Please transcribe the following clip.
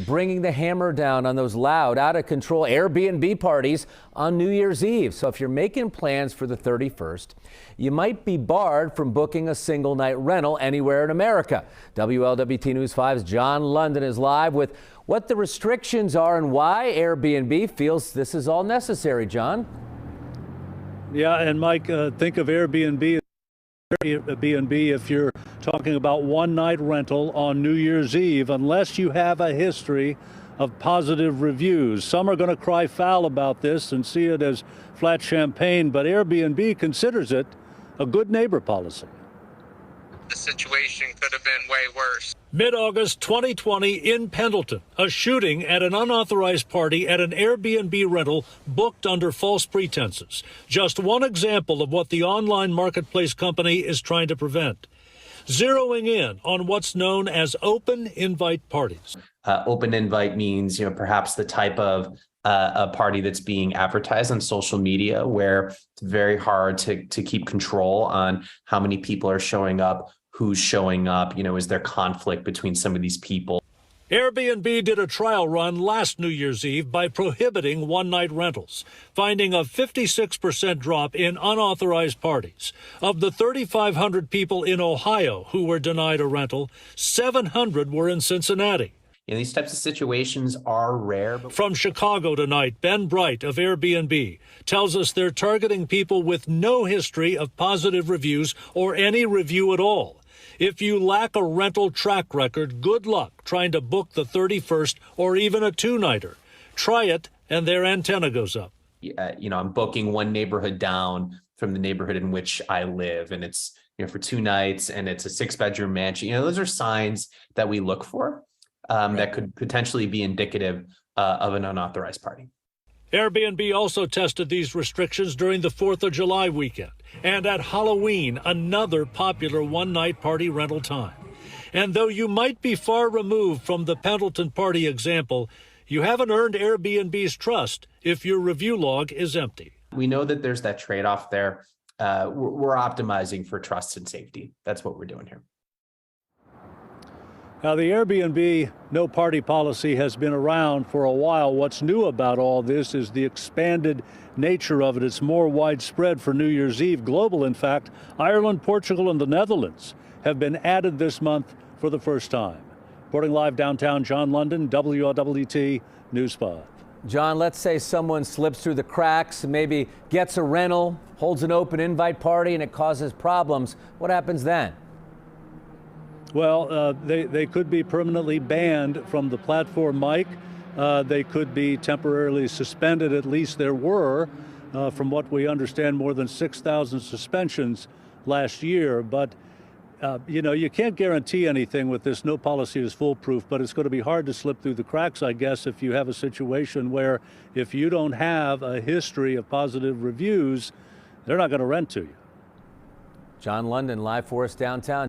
City bringing the hammer down on those loud, out of control Airbnb parties on New Year's Eve. So if you're making plans for the 31st, you might be barred from booking a single night rental anywhere in America. WLWT News 5's John London is live with what the restrictions are and why Airbnb feels this is all necessary. John? Yeah, and Mike, think of Airbnb if you're talking about one night rental on New Year's Eve, unless you have a history of positive reviews. Some are going to cry foul about this and see it as flat champagne, but Airbnb considers it a good neighbor policy. The situation could have been way worse. Mid-August 2020 in Pendleton, a shooting at an unauthorized party at an Airbnb rental booked under false pretenses. Just one example of what the online marketplace company is trying to prevent. Zeroing in on what's known as open invite parties. Open invite means, perhaps the type of a party that's being advertised on social media where it's very hard to keep control on how many people are showing up, who's showing up, is there conflict between some of these people. Airbnb did a trial run last New Year's Eve by prohibiting one-night rentals, finding a 56% drop in unauthorized parties. Of the 3,500 people in Ohio who were denied a rental, 700 were in Cincinnati. These types of situations are rare. From Chicago tonight, Ben Bright of Airbnb tells us they're targeting people with no history of positive reviews or any review at all. If you lack a rental track record, good luck trying to book the 31st or even a two-nighter. Try it and their antenna goes up. I'm booking one neighborhood down from the neighborhood in which I live, and it's for 2 nights, and it's a 6-bedroom mansion. Those are signs that we look for. That could potentially be indicative of an unauthorized party. Airbnb also tested these restrictions during the 4th of July weekend and at Halloween, another popular one-night party rental time. And though you might be far removed from the Pendleton party example, you haven't earned Airbnb's trust if your review log is empty. We know that there's that trade-off there. We're optimizing for trust and safety. That's what we're doing here. Now, the Airbnb no party policy has been around for a while. What's new about all this is the expanded nature of it. It's more widespread for New Year's Eve. Global, in fact. Ireland, Portugal, and the Netherlands have been added this month for the first time. Reporting live downtown, John London, WLWT News 5. John, let's say someone slips through the cracks, maybe gets a rental, holds an open invite party, and it causes problems. What happens then? Well, they could be permanently banned from the platform, Mike. They could be temporarily suspended. At least there were, from what we understand, more than 6,000 suspensions last year. But, you can't guarantee anything with this. No policy is foolproof, but it's going to be hard to slip through the cracks, I guess, if you have a situation where if you don't have a history of positive reviews, they're not going to rent to you. John London live for us downtown.